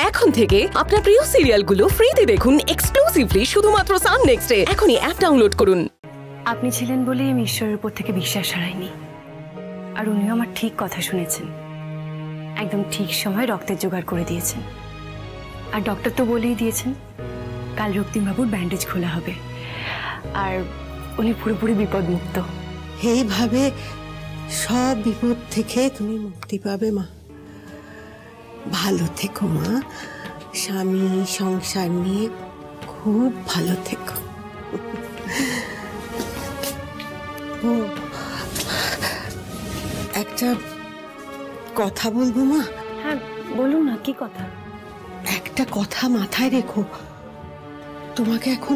এখন থেকে আপনার প্রিয় সিরিয়ালগুলো ফ্রিতে দেখুন এক্সক্লুসিভলি শুধুমাত্র সান নেক্সটে। এখনই অ্যাপ ডাউনলোড করুন। আপনি ছিলেন বলেই আমি ঈশ্বরের উপর থেকে বিশ্বাস হারাইনি, আর উনিও আমার ঠিক কথা শুনেছেন। একদম ঠিক সময় রক্তের জোগাড় করে দিয়েছেন। আর ডক্টর তো বলেই দিয়েছেন কাল রক্তিমবাবুর ব্যান্ডেজ খোলা হবে, আর উনি পুরোপুরি বিপদমুক্ত। এইভাবে সব বিপদ থেকে তুমি মুক্তি পাবে মা। ভালো থেকো মা, স্বামী সংসার নিয়ে খুব ভালো থেকো। ও একটা কথা বলবো মা? হ্যাঁ বলুন না, কি কথা? একটা কথা মাথায় রেখো, তোমাকে এখন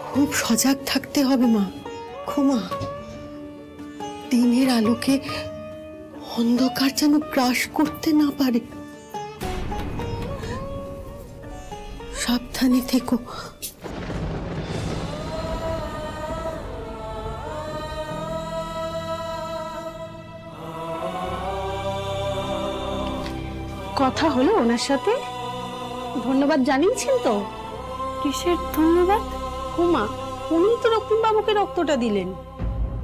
খুব সজাগ থাকতে হবে মা। ক্ষমা, দিনের আলোকে অন্ধকার যেন গ্রাস করতে না পারে। সাবধানে থেকো। কথা হলো ওনার সাথে? ধন্যবাদ জানিয়েছেন তো? কিসের ধন্যবাদ? হুমা, উনি তো রক্তিমবাবুকে রক্তটা দিলেন।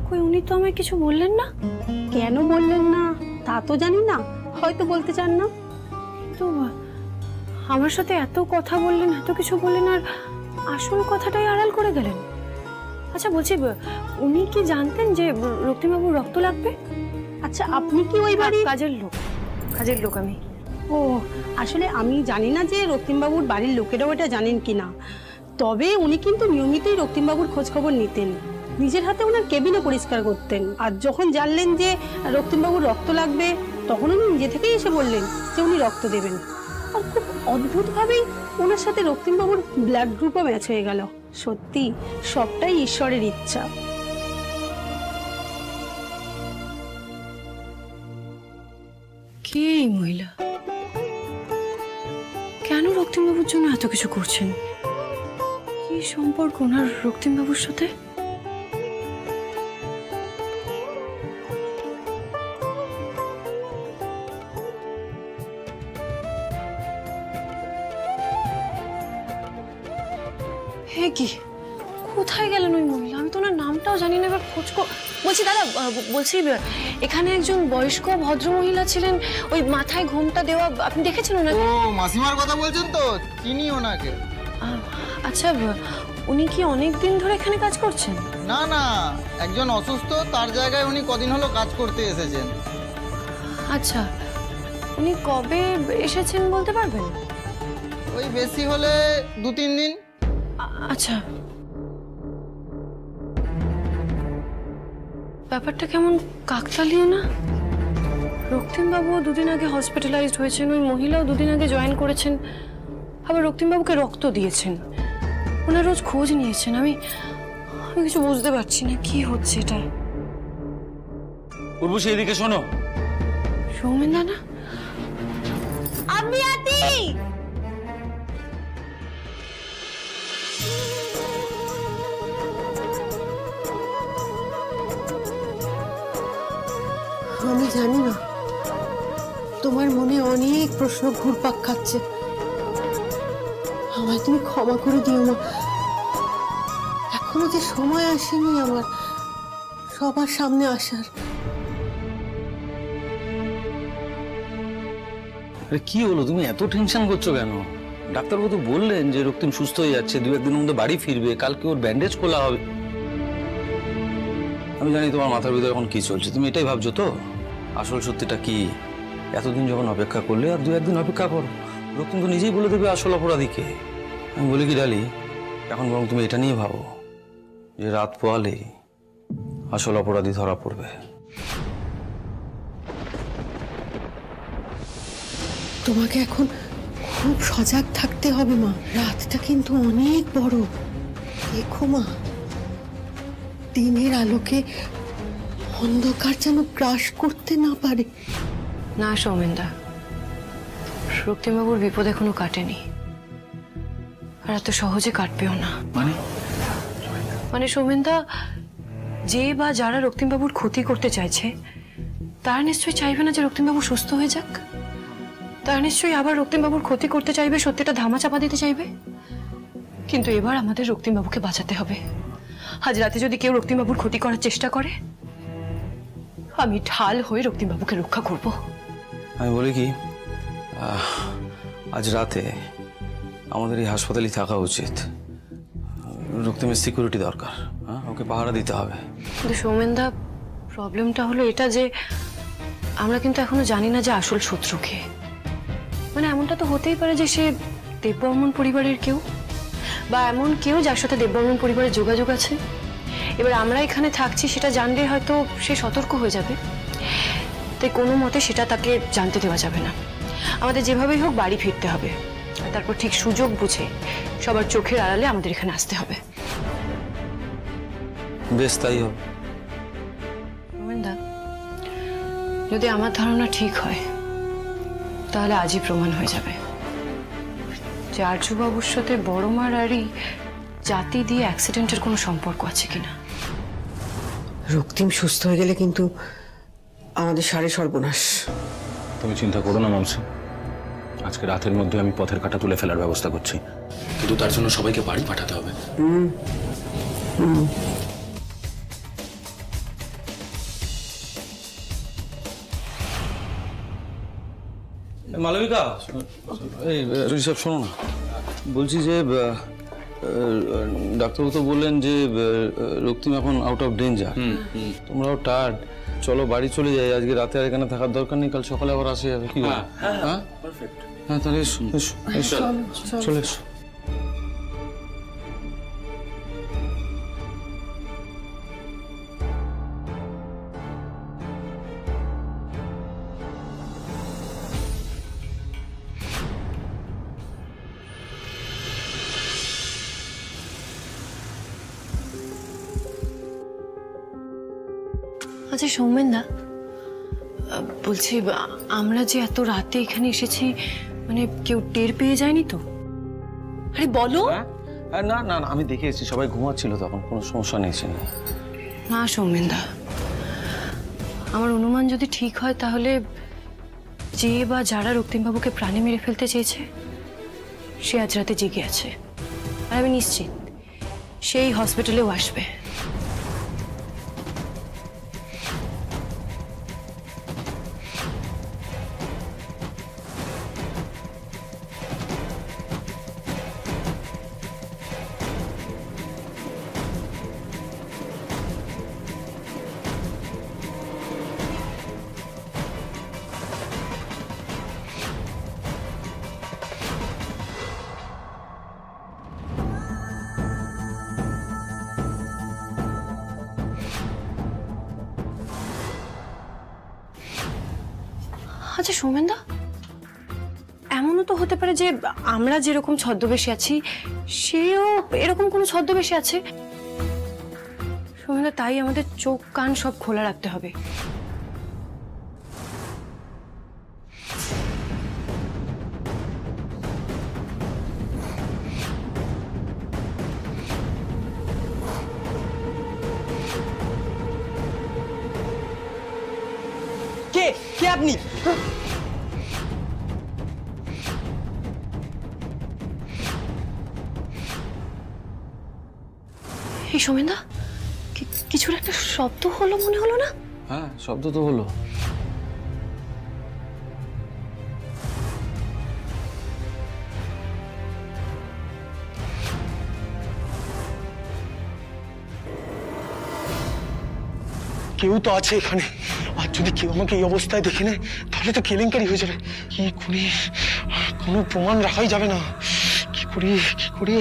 কই, উনি তো আমায় কিছু বললেন না। কেন বললেন না তা তো জানি না, হয়তো বলতে চান না। তো আমার সাথে এত কথা বললেন, এত কিছু বললেন, আর আসল কথাটাই আড়াল করে গেলেন। আচ্ছা বলছি, উনি কি জানতেন যে রক্তিমবাবুর রক্ত লাগবে? আচ্ছা আপনি কি ওই বাড়ির কাজের লোক আমি। ও, আসলে আমি জানি না যে রক্তিমবাবুর বাড়ির লোকেরাও এটা জানেন কিনা। তবে উনি কিন্তু নিয়মিতই রক্তিমবাবুর খোঁজ খবর নিতেন, নিজের হাতে ওনার কেবিনও পরিষ্কার করতেন। আর যখন জানলেন যে রক্তিমবাবুর রক্ত লাগবে, তখন উনি নিজে থেকেই এসে বললেন যে উনি রক্ত দেবেন। আর খুব অদ্ভুতভাবেই ওনার সাথে রক্তিমবাবুর ব্লাড গ্রুপও ম্যাচ হয়ে গেল। সত্যি সবটাই ঈশ্বরের ইচ্ছা। কে এই মহিলা? কেন রক্তিমবাবুর জন্য এত কিছু করছেন? কি সম্পর্ক ওনার রক্তিমবাবুর সাথে? হে কি, কোথায় গেলেন ওই মহিলা? আমি তো ওনার নামটাও জানি না, এবার খোঁজ। বলছি দাদা, বলছি এখানে একজন বয়স্ক ভদ্র মহিলা ছিলেন, ওই মাথায় ঘোমটা দেওয়া, আপনি দেখেছেন ওনাকে? ও মাসিমার কথা বলছেন তো, চিনি ওনাকে। আচ্ছা, উনি কি অনেক দিন ধরে এখানে কাজ করছেন? না না, একজন অসুস্থ, তার জায়গায় উনি কদিন হলো কাজ করতে এসেছেন। আচ্ছা, উনি কবে এসেছেন বলতে পারবেন? ওই বেশি হলে 2-3 দিন। আচ্ছা, ব্যাপারটা কেমন কাকতালীয় না? রক্তিমবাবু 2 দিন আগে হসপিটালাইজড হয়েছেন, ওই মহিলাও 2 দিন আগে জয়েন করেছেন, আবার রক্তিমবাবুকে রক্ত দিয়েছেন, ওনার রোজ খোঁজ নিয়েছেন। আমি কিছু বুঝতে পারছি না কি হচ্ছে এটা। উর্বশী, এদিকে শোনো। সৌমেন দাদা, আমি আতি। আমি জানি না, তোমার মনে অনেক প্রশ্ন ঘুরপাক খাচ্ছে। আমায় তুমি ক্ষমা করে দিও না। এখনো যে সময় আসেনি আমার সবার সামনে আসার। আরে কি হলো, তুমি এত টেনশন করছো কেন? ডাক্তারবাবু তো বললেন যে রক্তিম সুস্থ হয়ে যাচ্ছে, 2-1 দিনের মধ্যে বাড়ি ফিরবে, কালকে ওর ব্যান্ডেজ খোলা হবে। আমি জানি তোমার মাথার ভিতরে এখন কি চলছে, তুমি এটাই ভাবছো তো। আসল সত্যিটা কি? এতদিন যখন অপেক্ষা করলে, আর 2-1 দিন অপেক্ষা করো, রক্তিম তো নিজেই বলে দেবে আসল অপরাধীকে। আমি বলি কি ডালি, এখন বরং তুমি এটা নিয়ে ভাবো যে রাত পোয়ালেই আসল অপরাধী ধরা পড়বে। তোমাকে এখন খুব সজাগ থাকতে হবে মা। রাতটা কিন্তু অনেক বড়। দেখো মা, দিনের আলোকে অন্ধকার যেন গ্রাস করতে না পারে। না সৌমেনদা, রক্তিমবাবুর বিপদ এখনো কাটেনি, আর এত সহজে কাটবেও না। মানে সৌমেনদা, যে বা যারা রক্তিমবাবুর ক্ষতি করতে চাইছে, তারা নিশ্চয়ই চাইবে না যে রক্তিমবাবু সুস্থ হয়ে যাক। তারা নিশ্চয়ই আবার রক্তিমবাবুর ক্ষতি করতে চাইবে, সত্যিটা ধামাচাপা দিতে চাইবে। কিন্তু এবার আমাদের রক্তিমবাবুকে বাঁচাতে হবে। আজ রাতে যদি কেউ রক্তিমবাবুর ক্ষতি করার চেষ্টা করে, আমি ঢাল হয়ে রক্তিমবাবুকে রক্ষা করব। আমি বলি কি, আজ রাতে আমাদের এই হাসপাতালে থাকা উচিত। রক্তিমের সিকিউরিটি দরকার, হ্যাঁ, ওকে পাহারা দিতে হবে। কিন্তু সৌমেনদা, প্রবলেমটা হলো এটা যে আমরা কিন্তু এখনো জানি না যে আসল শত্রু কে। মানে এমনটা তো হতেই পারে যে সে দেববর্মন পরিবারের কেউ, বা এমন কেউ যার সাথে দেববর্মন পরিবারের যোগাযোগ আছে। এবার আমরা এখানে থাকছি সেটা জানলে হয়তো সে সতর্ক হয়ে যাবে, তাই কোনো মতে সেটা তাকে জানতে দেওয়া যাবে না। আমাদের যেভাবেই হোক বাড়ি ফিরতে হবে, আর তারপর ঠিক সুযোগ বুঝে সবার চোখের আড়ালে আমাদের এখানে আসতে হবে। বেশ, তাই হবে। যদি আমার ধারণা ঠিক হয় তাহলে আজই প্রমাণ হয়ে যাবে যে আর্যবাবুর সাথে বড় মার আরই জাতি দিয়ে অ্যাক্সিডেন্টের কোনো সম্পর্ক আছে কিনা। রক্তিম সুস্থ হয়ে গেলে কিন্তু আমাদের সাড়ে সর্বনাশ। তুমি চিন্তা করো না মামসি, আজকে রাতের মধ্যে আমি পথের কাঁটা তুলে ফেলার ব্যবস্থা করছি, কিন্তু তার জন্য সবাইকে বাড়ি পাঠাতে হবে। মালবিকা, এই ঋষভ শোনো না, বলছি যে ডাক্তারবাবু তো বললেন যে রক্তিম এখন আউট অফ ডেঞ্জার। তোমরাও টায়ার্ড, চলো বাড়ি চলে যাই। আজকে রাতে আর এখানে থাকার দরকার নেই, কাল সকালে আবার আসে যাবে। কি বলো? হ্যাঁ, তাহলে এসো এসো এসো, চলে এসো। আচ্ছা সৌমেনদা, বলছি আমরা যে এত রাতে এখানে এসেছি, মানে কেউ টের পেয়ে যায়নি তো? আরে বলো। না না না, আমি দেখে এসেছি, সবাই ঘুমাচ্ছিল তখন, কোনো সমস্যা নেই। না সৌমেনদা, আমার অনুমান যদি ঠিক হয় তাহলে যে বা যারা রক্তিমবাবুকে প্রাণে মেরে ফেলতে চেয়েছে সে আজ রাতে জেগে আছে, আর আমি নিশ্চিত সেই হসপিটালেও আসবে। আচ্ছা সৌমেনদা, এমনও তো হতে পারে যে আমরা যেরকম ছদ্মবেশে আছি সেও এরকম কোনো ছদ্মবেশে আছে। সৌমেনদা, তাই আমাদের চোখ কান সব খোলা রাখতে হবে। কে কে আপনি? এই সৌমেনদা, কিছুর একটা শব্দ হলো মনে হলো না? হ্যাঁ, শব্দ তো হলো। কেউ তো আছে এখানে, আর যদি কেউ আমাকে এই অবস্থায় দেখে নেয় তাহলে তো কেলেঙ্কারি হয়ে যাবে। কি করি, কোনো প্রমাণ রাখাই যাবে না। কি করি কি করি?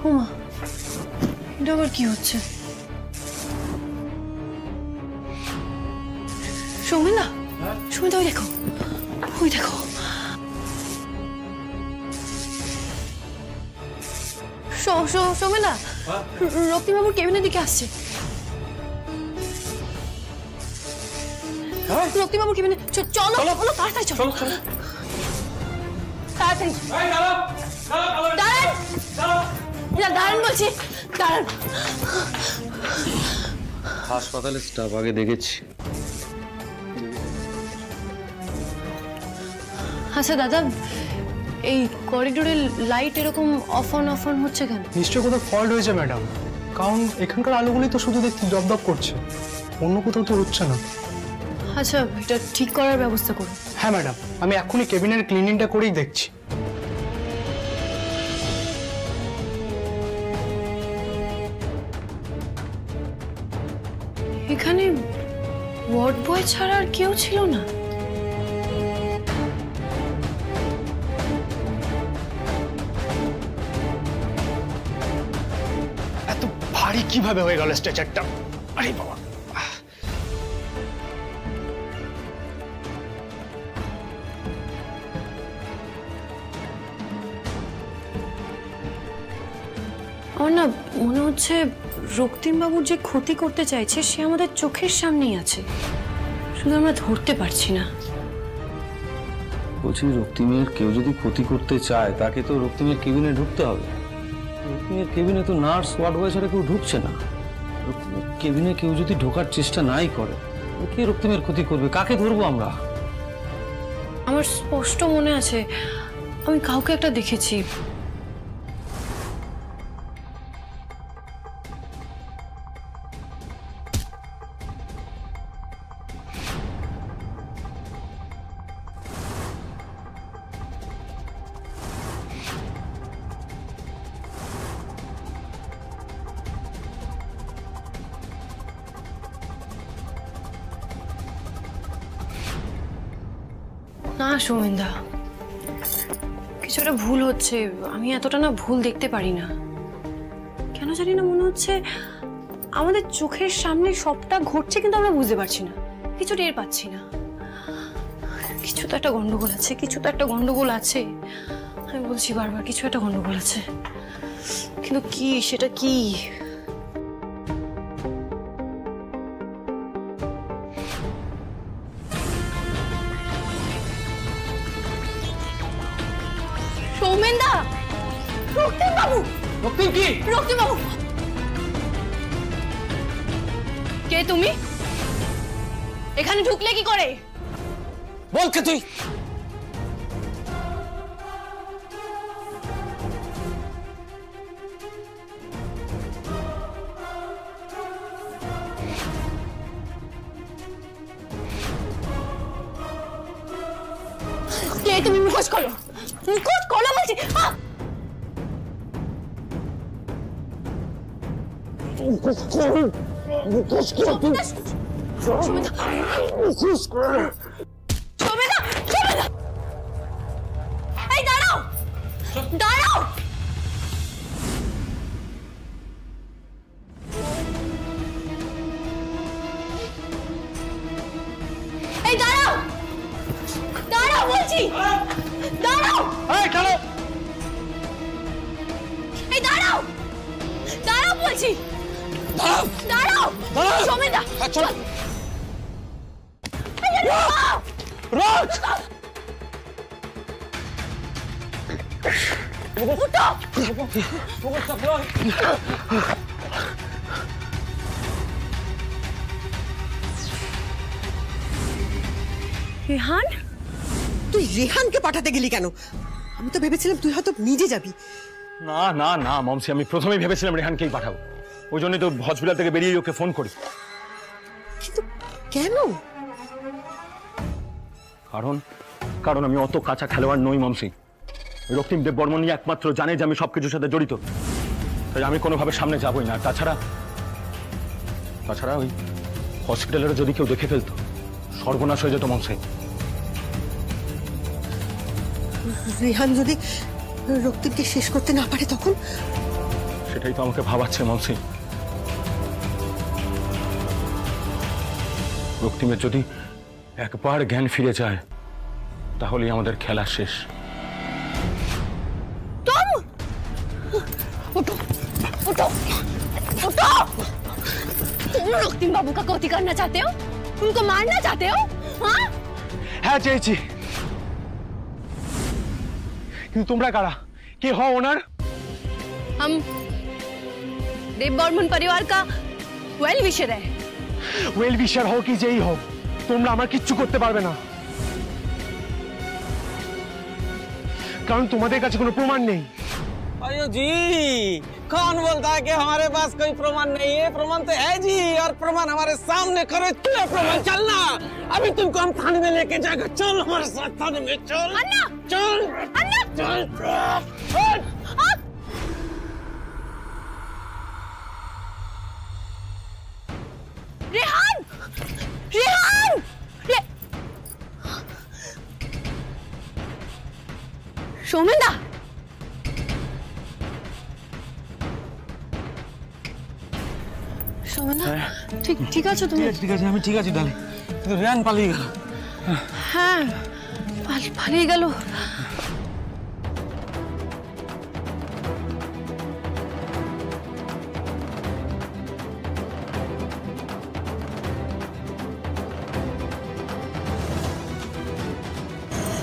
হুমা, এটা আবার কি হচ্ছে? সৌমেনদা, সৌমেনদা, ওই দেখো, ওই দেখো। সোমেলা, রক্তিমবাবুর কেবিনের দিকে আসছে। রক্তিমবাবুর কেবিনে চলো চলো তাড়াতাড়ি চলো তাড়াতাড়ি। দাঁড়ান বলছি, দাঁড়ান। হাসপাতালের স্টাফ আগে দেখেছি। আচ্ছা দাদা, এই করিডোরের লাইট এরকম অফ অন হচ্ছে কেন? নিশ্চয় কোথাও ফল্ট হয়েছে ম্যাডাম, কারণ এখানকার আলোগুলি তো শুধু দেখতে দপদপ করছে, অন্য কোথাও তো হচ্ছে না। আচ্ছা, এটা ঠিক করার ব্যবস্থা করুন। হ্যাঁ ম্যাডাম, আমি এখনই কেবিনের ক্লিনিংটা করেই দেখছি। এখানে ওয়ার্ড বয় ছাড়া আর কেউ ছিল না। এত ভারী কিভাবে হয়ে গেল স্ট্রেচারটা? আরে বাবা, আমার না মনে হচ্ছে রক্তিমবাবুর যে ক্ষতি করতে চাইছে সে আমাদের চোখের সামনেই আছে, শুধু আমরা ধরতে পারছি না। বলছি, রক্তিমের কেউ যদি ক্ষতি করতে চায় তাকে তো রক্তিমের কেবিনে ঢুকতে হবে। রক্তিমের কেবিনে তো নার্স, ওয়ার্ড বয় ছাড়া কেউ ঢুকছে না। রক্তিমের কেবিনে কেউ যদি ঢোকার চেষ্টা নাই করে, কে রক্তিমের ক্ষতি করবে? কাকে ধরবো আমরা? আমার স্পষ্ট মনে আছে আমি কাউকে একটা দেখেছি। না সৌমেনদা, কিছু একটা ভুল হচ্ছে। আমি এতটা না ভুল দেখতে পারি না, কেন জানি না মনে হচ্ছে আমাদের চোখের সামনে সবটা ঘটছে কিন্তু আমরা বুঝতে পারছি না, কিছু টের পাচ্ছি না। কিছু তো একটা গন্ডগোল আছে, কিছু তো একটা গন্ডগোল আছে। আমি বলছি বারবার কিছু একটা গন্ডগোল আছে, কিন্তু কি সেটা কি? সৌমেনদা, রক্তিমবাবু! রক্তিম কি? রক্তিমবাবু, কে তুমি? এখানে ঢুকলে কি করে? বলকে তুই। কে তুমি? মুখোশ করো, মুখোশ করো বলছি। এই দাঁড়াও, দাঁড়াও! এই দাঁড়াও, দাঁড়াও বলছি, দাঁড়াও! এই চলো, এই দাঁড়াও, দাঁড়াও বলছি, দাঁড়াও, দাঁড়াও! সৌমেনদা, চলো। রোজ রেহান, তুই রেহানকে পাঠাতে গেলি কেন? আমি তো ভেবেছিলাম তুই হয়তো নিজে যাবি। না না না মমসি, আমি প্রথমেই ভেবেছিলাম রেহানকেই পাঠাবো, ওই জন্যই তো হসপিটাল থেকে বেরিয়ে ওকে ফোন করি। কিন্তু কেন? কারণ আমি অত কাঁচা খেলোয়াড় নই মমসি। রক্তিম দেববর্মন একমাত্র জানে যে আমি সবকিছুর সাথে জড়িত, তাই আমি কোনোভাবে সামনে যাবই না। তাছাড়া ওই হসপিটালেরও যদি কেউ দেখে ফেলতো, সর্বনাশ হয়ে যেত মমসি। রেহান যদি রক্তিমকে শেষ করতে না পারে তখন? সেটাই তো আমাকে ভাবাচ্ছে মমসি। রক্তিমের যদি একবার জ্ঞান ফিরে যায় তাহলেই আমাদের খেলা শেষ। ওঠো। रক্তিम बाबू का कौती करना चाहते हो? उनको मारना चाहते हो? हाँ? হ্যাঁ চেয়েছি, কিন্তু তোমরা কারা? কে হও ওনার? हम देव बर्मन परिवार का वेल विशर है। ওয়েল বিশার হও কি যেই হও, তোমরা আমার কিচ্ছু করতে পারবে না, কারণ তোমাদের কাছে কোনো প্রমাণ নেই। अयो जी, कौन बोलता है कि हमारे पास कोई प्रमाण नहीं है? प्रमाण तो है जी, और प्रमाण हमारे सामने करो। क्या प्रमाण? चलना, अभी तुमको हम थाने में लेके जाएगा। चल हमारे साथ थाने में, चल। अन्ना, चल, अन्ना, चल। रेहान, रेहान, सोमेंदा, সোমেন্দা, ঠিক আছে তুমি? ঠিক আছে, আমি ঠিক আছি ডালি, কিন্তু রেহান পালিয়ে গেল। হ্যাঁ, পালিয়ে গেল।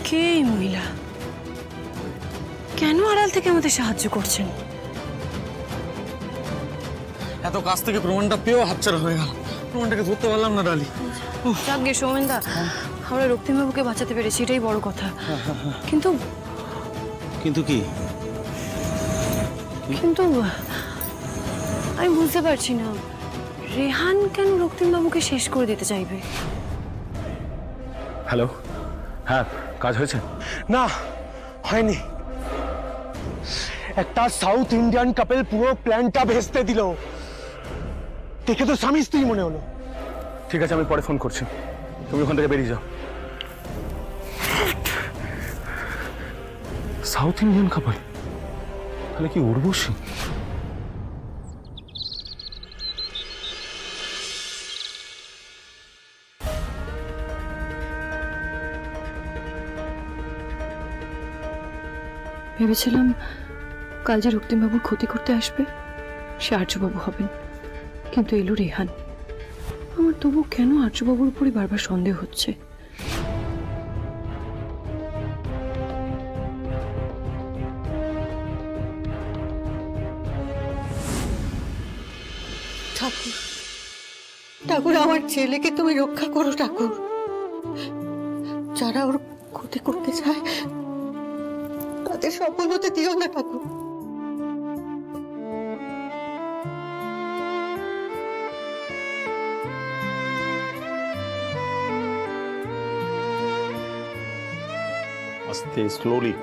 কে এই মহিলা? কেন আড়াল থেকে আমাদের সাহায্য করছেন? এত কাছ থেকে প্রমাণটা পেয়েও হাতছাড়া হয়ে গেল, প্রমাণটাকে ধরতে পারলাম না ডালি। যাক গে সোমেন্দা, আমরা রক্তিমবাবুকে বাঁচাতে পেরেছি, এটাই বড় কথা। কিন্তু কিন্তু কি? কিন্তু আমি বুঝতে পারছি না, রেহান কেন রক্তিমবাবুকে শেষ করে দিতে চাইবে? হ্যালো, হ্যাঁ কাজ হয়েছে? না, হয়নি। একটা সাউথ ইন্ডিয়ান কাপল পুরো প্ল্যানটা ভেস্তে দিল, দেখে তো স্বামী স্ত্রী মনে হলো। ঠিক আছে, আমি পরে ফোন করছি, তুমি ওখান থেকে বেরিয়ে যাও। সাউথ ইন্ডিয়ান কাপল, তাহলে কি উর্বশী? ভেবেছিলাম কাল যে রক্তিমবাবুর ক্ষতি করতে আসবে সে আর্যবাবু হবেন, কিন্তু এলো রেহান। আমার তবু কেন আর্যবাবুর উপরই বারবার সন্দেহ হচ্ছে। ঠাকুর, ঠাকুর আমার ছেলেকে তুমি রক্ষা করো ঠাকুর। যারা ওর ক্ষতি করতে চায় তাদের সফল হতে দিও না ঠাকুর। আস্তে, স্লোলি।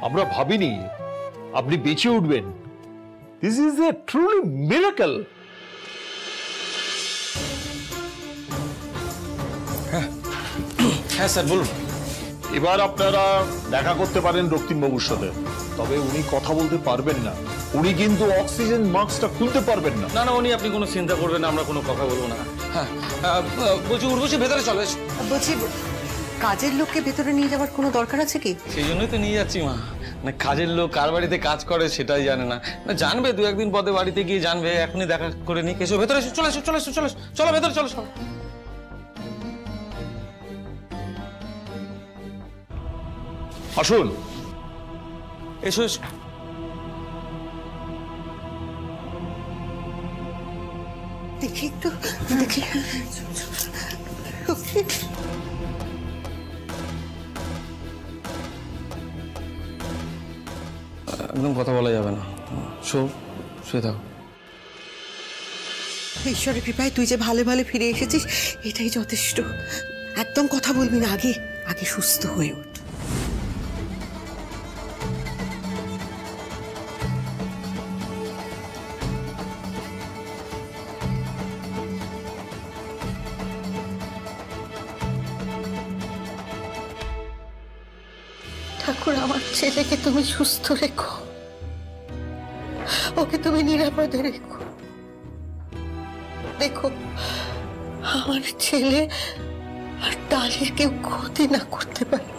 আমরা ভাবিনি আপনি বেঁচে উঠবেন। This is a truly miracle. হ্যাঁ স্যার বলুন। এবার আপনারা দেখা করতে পারেন রক্তিমবাবুর সাথে, তবে উনি কথা বলতে পারবেন না, উনি কিন্তু অক্সিজেন মাস্কটা খুলতে পারবেন না। না না, উনি আপনি কোনো চিন্তা করবেন না, আমরা কোনো কথা বলবো না। হ্যাঁ বলছি উর্বশী ভেতরে চলো। বলছি কাজের লোককে ভেতরে নিয়ে যাওয়ার কোনো দরকার আছে কি? সেই জন্যই তো নিয়ে যাচ্ছি মা। মানে কাজের লোক কার বাড়িতে কাজ করে সেটাই জানে না, জানবে দু একদিন পরে বাড়িতে গিয়ে জানবে। এখনই দেখা করে নিই। এসো ভেতরে এসো, চলে এসো, চলে এসো, চলে এসো, চলো ভেতরে চলো সব। আসুন, এসো এসো। দেখি একটু, দেখি। একদম কথা বলা যাবে না, শুয়ে থাকো। ঈশ্বরের কৃপায় তুই যে ভালো ভালো ফিরে এসেছিস এটাই যথেষ্ট। একদম কথা বলবি না, আগে আগে সুস্থ হয়ে ওঠ। ঠাকুর আমার ছেলেকে তুমি সুস্থ রেখো, ওকে তুমি নিরাপদে রেখো। দেখো আমার ছেলে আর ডালির কেউ ক্ষতি না করতে পারে।